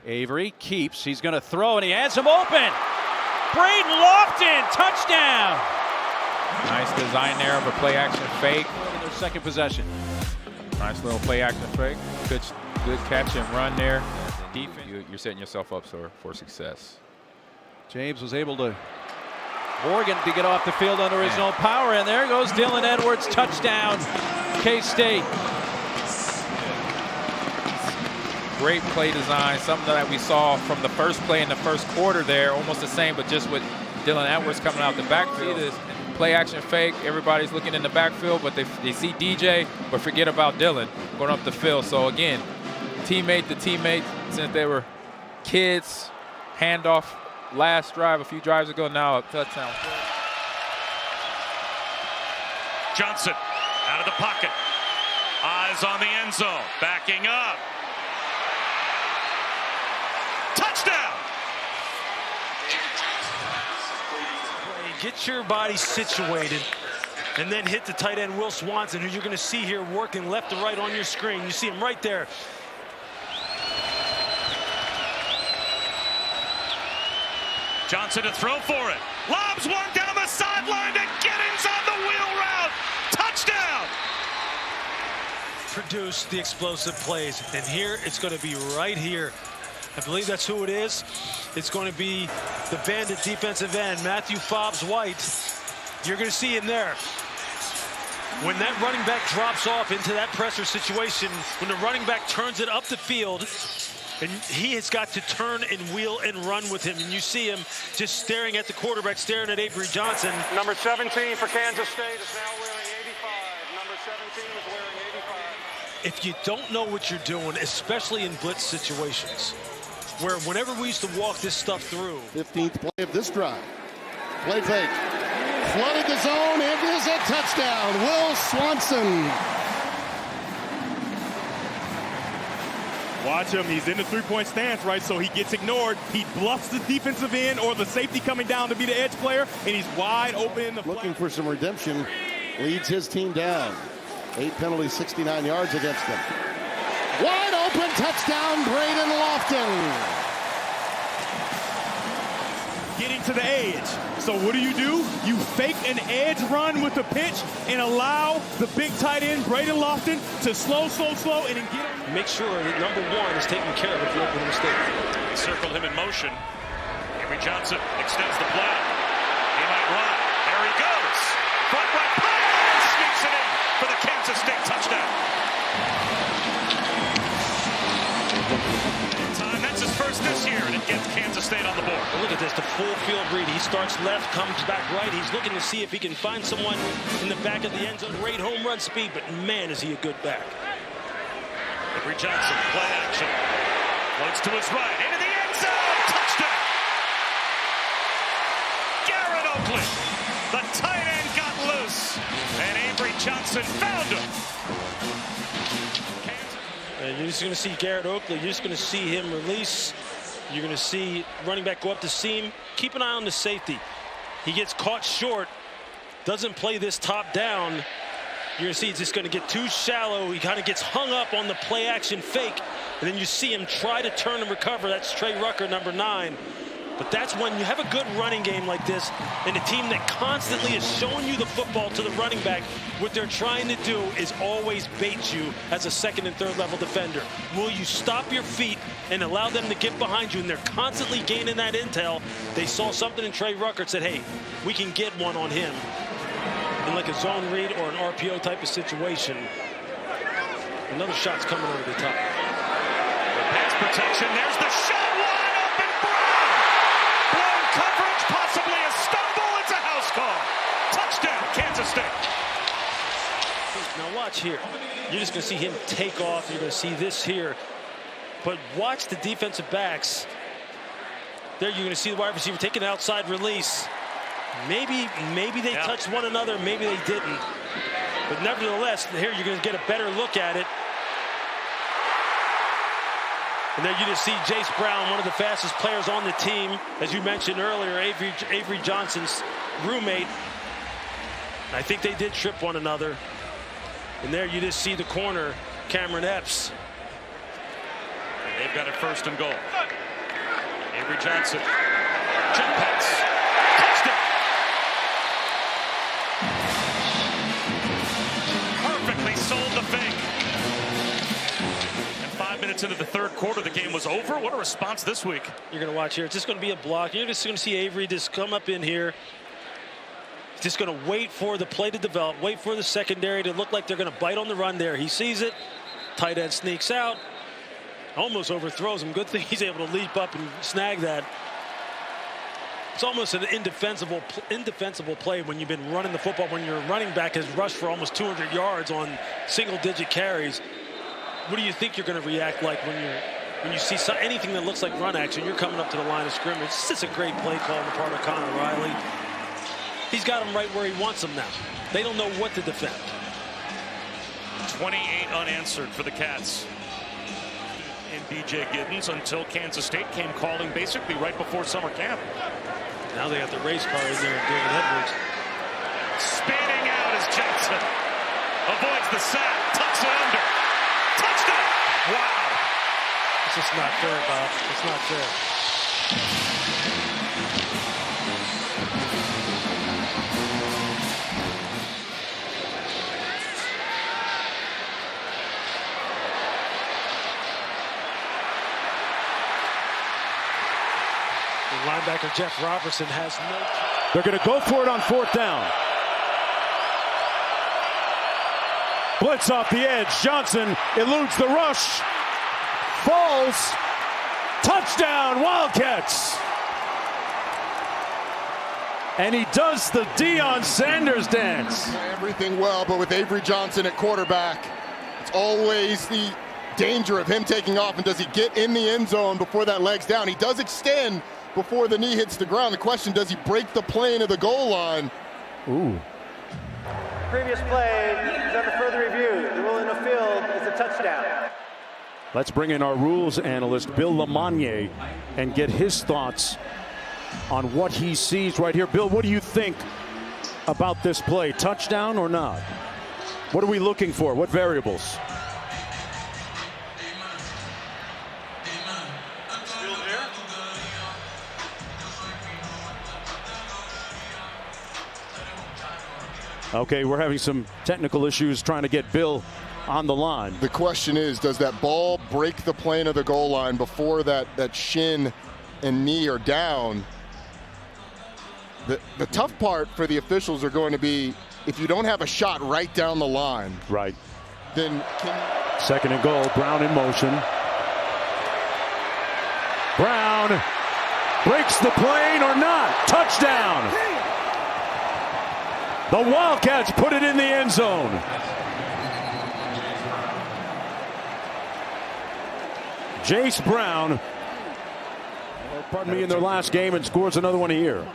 Avery keeps. He's going to throw, and he has him open. Braden Lofton, touchdown. Nice design there of a play-action fake. In their second possession. Nice little play-action fake. Good catch and run there. Defense, you're setting yourself up for success. James was able to Morgan to get off the field under his own power, and there goes Dylan Edwards, touchdown, K-State. Great play design, something that we saw from the first play in the first quarter there, almost the same, but just with Dylan Edwards coming out the backfield. See this play action fake, everybody's looking in the backfield, but they see DJ, but forget about Dylan going up the field. So again, teammate to teammate, since they were kids, handoff last drive, a few drives ago, now a touchdown. Johnson out of the pocket, eyes on the end zone, backing up. Touchdown! Get your body situated and then hit the tight end Will Swanson, who you're going to see here working left to right on your screen. You see him right there. Johnson to throw for it. Lobs one down the sideline to Giddens on the wheel route. Touchdown! Produce the explosive plays, and here it's going to be right here. I believe that's who it is. It's going to be the Bandit defensive end, Matthew Fobbs-White. You're going to see him there. When that running back drops off into that pressure situation, when the running back turns it up the field, and he has got to turn and wheel and run with him. And you see him just staring at the quarterback, staring at Avery Johnson. Number 17 for Kansas State is now wearing 85. Number 17 is wearing 85. If you don't know what you're doing, especially in blitz situations, where whenever we used to walk this stuff through. 15th play of this drive. Play fake. Flooded the zone. It is a touchdown. Will Swanson. Watch him. He's in the three-point stance, right? So he gets ignored. He bluffs the defensive end or the safety coming down to be the edge player, and he's wide open in the Looking for some redemption. Leads his team down. 8 penalties, 69 yards against them. Wide open touchdown, Braden Lofton. Getting to the edge. So what do? You fake an edge run with the pitch and allow the big tight end, Braden Lofton, to slow, and then get him. Make sure that number one is taken care of if you open a mistake. Circle him in motion. Avery Johnson extends the play. He might run. There he goes. Front right pocket. Sneaks it in for the Kansas State touchdown. That's his first this year, and it gets Kansas State on the board. Well, look at this, the full field read. He starts left, comes back right. He's looking to see if he can find someone in the back of the end zone. Great home run speed, but man, is he a good back. Avery Johnson, play action. Floats to his right, into the end zone. Touchdown! Garrett Oakley. The tight end got loose, and Avery Johnson found him. And you're just going to see Garrett Oakley. You're just going to see him release. You're going to see running back go up the seam. Keep an eye on the safety. He gets caught short. Doesn't play this top down. You're going to see he's just going to get too shallow. He kind of gets hung up on the play action fake. And then you see him try to turn and recover. That's Trey Rucker, number 9. But that's when you have a good running game like this and a team that constantly is showing you the football to the running back. What they're trying to do is always bait you as a second and third level defender. Will you stop your feet and allow them to get behind you? And they're constantly gaining that intel. They saw something in Trey Rucker and said, hey, we can get one on him. In like a zone read or an RPO type of situation. Another shot's coming over the top. Pass protection, there's the shot. Coverage, possibly a stumble. It's a house call. Touchdown, Kansas State. Now watch here. You're just going to see him take off. You're going to see this here. But watch the defensive backs. There you're going to see the wide receiver take an outside release. Maybe they touched one another. Maybe they didn't. But nevertheless, here you're going to get a better look at it. And then you just see Jace Brown, one of the fastest players on the team, as you mentioned earlier, Avery Johnson's roommate. I think they did trip one another. And there you just see the corner, Cameron Epps. They've got it first and goal. Avery Johnson. Jump pass. Touchdown. Perfectly sold the fake. And 5 minutes into the third quarter, the game was over. What a response this week. You're going to watch here. It's just going to be a block. You're just going to see Avery just come up in here. Just going to wait for the play to develop. Wait for the secondary to look like they're going to bite on the run there. He sees it. Tight end sneaks out. Almost overthrows him. Good thing he's able to leap up and snag that. It's almost an indefensible play when you've been running the football, when your running back has rushed for almost 200 yards on single-digit carries. What do you think you're going to react like when you see anything that looks like run action? You're coming up to the line of scrimmage. This is a great play call on the part of Connor Riley. He's got him right where he wants him now. They don't know what to defend. 28 unanswered for the Cats. And B.J. Giddens until Kansas State came calling basically right before summer camp. Now they got the race car in there, David Edwards. Spinning out is Jackson. Avoids the sack. Tucks it under. Touchdown. Wow. It's just not fair, Bob. It's not fair. Linebacker Jeff Robertson has no. They're going to go for it on fourth down. Blitz off the edge. Johnson eludes the rush. Falls. Touchdown, Wildcats. And he does the Deion Sanders dance. Everything well, but with Avery Johnson at quarterback, it's always the danger of him taking off. And does he get in the end zone before that leg's down? He does extend before the knee hits the ground. The question, does he break the plane of the goal line? Ooh. Previous play is under further review. The rule in the field is a touchdown. Let's bring in our rules analyst, Bill Lamagna, and get his thoughts on what he sees right here. Bill, what do you think about this play? Touchdown or not? What are we looking for? What variables? Okay, we're having some technical issues trying to get Bill on the line. The question is, does that ball break the plane of the goal line before that shin and knee are down? The tough part for the officials are going to be if you don't have a shot right down the line. Right. Then second and goal, Brown in motion. Brown breaks the plane or not. Touchdown. The Wildcats put it in the end zone. Jace Brown, in their last game and scores another one here.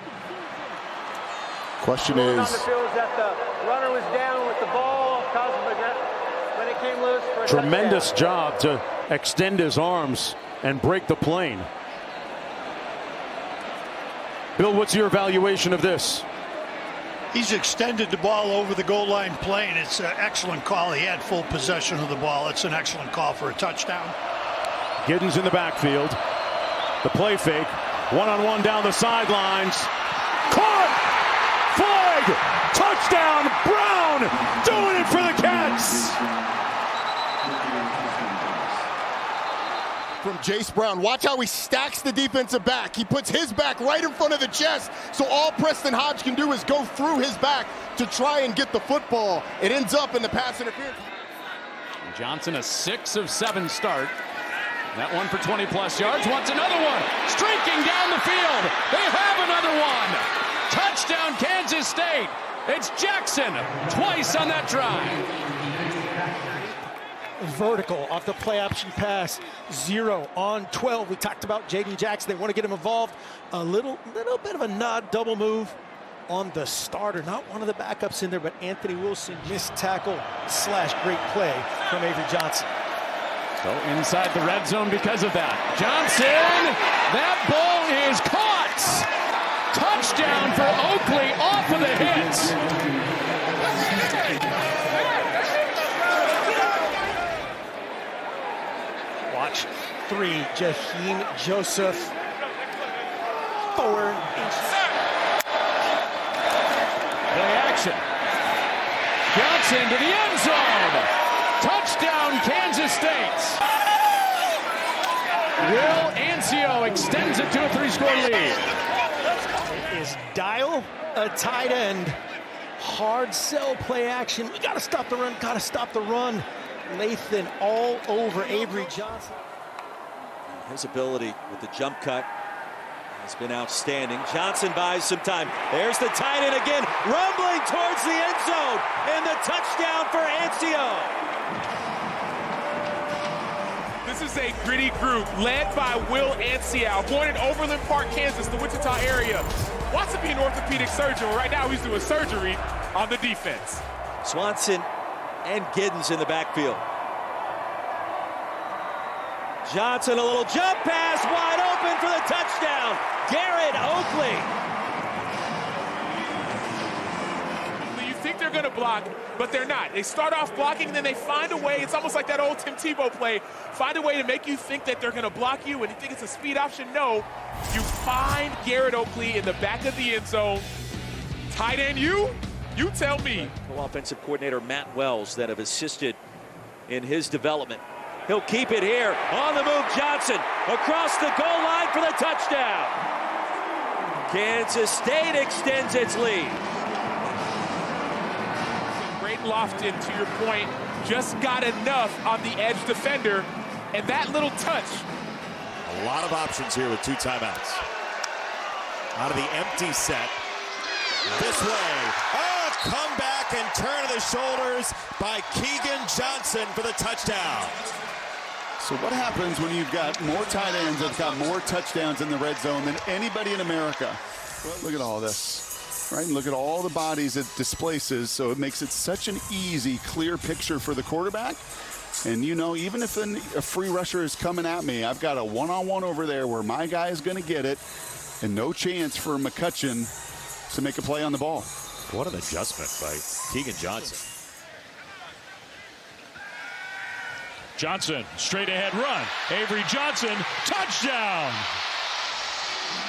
Question is, on the field is that the runner was down with the ball, caused when it came loose for a tremendous touchdown. job to extend his arms and break the plane. Bill, what's your evaluation of this? He's extended the ball over the goal line plane. It's an excellent call. He had full possession of the ball. It's an excellent call for a touchdown. Giddens in the backfield. The play fake. One-on-one down the sidelines. Caught! Flag! Touchdown! Brown doing it for the Cats! from Jace Brown. Watch how he stacks the defensive back. He puts his back right in front of the chest, so all Preston Hodge can do is go through his back to try and get the football. It ends up in the pass interference. Johnson, a 6 of 7 start. That one for 20-plus yards. Wants another one. Streaking down the field. They have another one. Touchdown, Kansas State. It's Jackson twice on that drive. Vertical off the play option pass. 0 on 12. We talked about Jaden Jackson. They want to get him involved. A little bit of a nod double move on the starter. Not one of the backups in there, but Anthony Wilson missed tackle / great play from Avery Johnson. So inside the red zone because of that. Johnson, that ball is caught. Touchdown for Oakley off of the hit. Watch. 3, Jaheim Joseph. 4 inches. Play action. Johnson to the end zone. Touchdown, Kansas State. Will Ancio extends it to a 3-score lead. It is dial a tight end. Hard sell play action. We got to stop the run. Got to stop the run. Lathan all over Avery Johnson. His ability with the jump cut has been outstanding. Johnson buys some time. There's the tight end again, rumbling towards the end zone, and the touchdown for Ancio. This is a gritty group led by Will Ancio, born in Overland Park, Kansas, the Wichita area. Wants to be an orthopedic surgeon. Right now he's doing surgery on the defense. Swanson and Giddens in the backfield. Johnson, a little jump pass, wide open for the touchdown. Garrett Oakley. You think they're going to block, but they're not. They start off blocking, then they find a way. It's almost like that old Tim Tebow play. Find a way to make you think that they're going to block you, and you think it's a speed option. No, you find Garrett Oakley in the back of the end zone. Tight end, you tell me. Co-offensive coordinator Matt Wells that have assisted in his development. He'll keep it here. On the move, Johnson across the goal line for the touchdown. Kansas State extends its lead. Great Lofton, to your point, just got enough on the edge defender, and that little touch. A lot of options here with 2 timeouts. Out of the empty set. This way. Oh, comeback and turn of the shoulders by Keegan Johnson for the touchdown. So what happens when you've got more tight ends that've got more touchdowns in the red zone than anybody in America? Well, look at all this, right? And look at all the bodies it displaces. So it makes it such an easy, clear picture for the quarterback. And, you know, even if a free rusher is coming at me, I've got a one-on-one over there where my guy is going to get it, and no chance for McCutcheon to make a play on the ball. What an adjustment by Keegan Johnson. Johnson, straight ahead run. Avery Johnson, touchdown.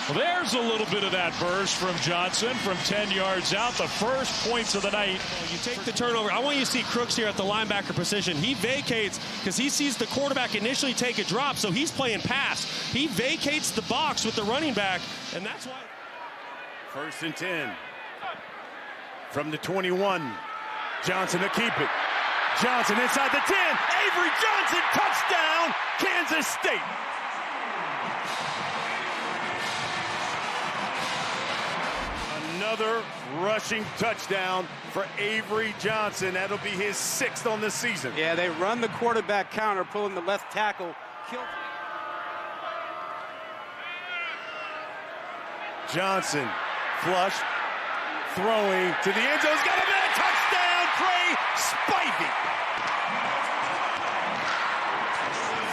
Well, there's a little bit of that burst from Johnson from 10 yards out. The first points of the night. You take the turnover. I want you to see Crooks here at the linebacker position. He vacates because he sees the quarterback initially take a drop, so he's playing pass. He vacates the box with the running back, and that's why. 1st and 10. From the 21. Johnson to keep it. Johnson inside the 10. Avery Johnson, touchdown, Kansas State. Another rushing touchdown for Avery Johnson. That'll be his 6th on the season. Yeah, they run the quarterback counter, pulling the left tackle. Johnson, flush, throwing to the end zone. He's got a man, touchdown, Trey Spivey.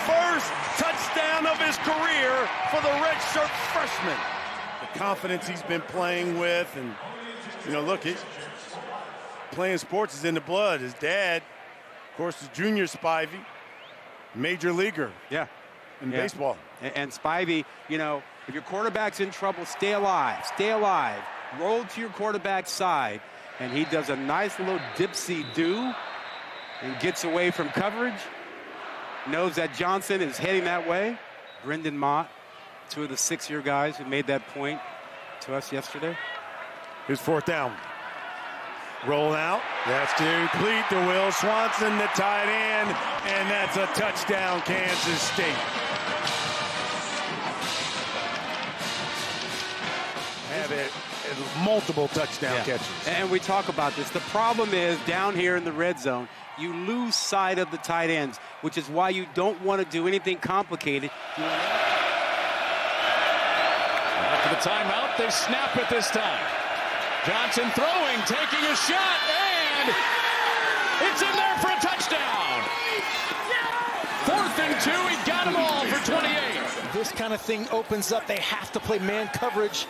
First touchdown of his career for the redshirt freshman. The confidence he's been playing with, and, you know, look, playing sports is in the blood. His dad, of course, is Junior Spivey, major leaguer. Yeah. In baseball. And Spivey, you know, if your quarterback's in trouble, stay alive. Stay alive. Roll to your quarterback's side. And he does a nice little dipsy-do and gets away from coverage. Knows that Johnson is heading that way. Brendan Mott, 2 of the 6-year guys who made that point to us yesterday. Here's 4th down. Roll out. That's complete to Will Swanson, the tight end. And that's a touchdown, Kansas State. Have it. Multiple touchdown catches. And we talk about this. The problem is down here in the red zone, you lose sight of the tight ends, which is why you don't want to do anything complicated. After the timeout, they snap it this time. Johnson throwing, taking a shot, and it's in there for a touchdown. 4th and 2, he got them all for 28. This kind of thing opens up. They have to play man coverage.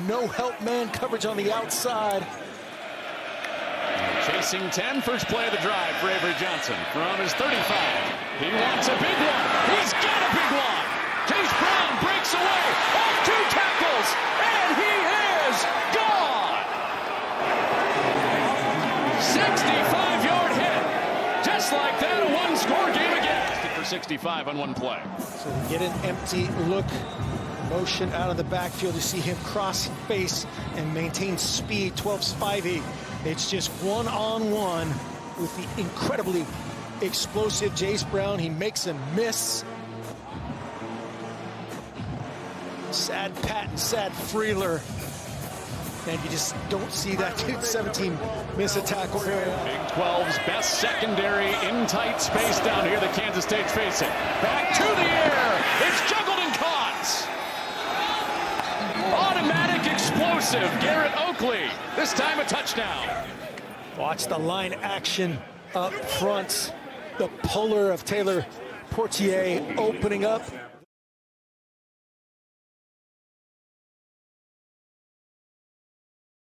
No help man coverage on the outside. Chasing 10, first play of the drive for Avery Johnson from his 35. He wants a big one. He's got a big one. Jace Brown breaks away off 2 tackles, and he is gone. 65-yard hit. Just like that, a one-score game again. For 65 on one play. So we get an empty look. Motion out of the backfield. You see him cross face and maintain speed. 12's 5'8". It's just one-on-one with the incredibly explosive Jace Brown. He makes him miss. Sad Patton, sad Freeler. And you just don't see that 17 miss a tackle. Big 12's best secondary in tight space down here that Kansas State's facing. Back to the air. It's juggled and caught. Automatic explosive Garrett Oakley. This time a touchdown. Watch the line action up front. The puller of Taylor Portier opening up.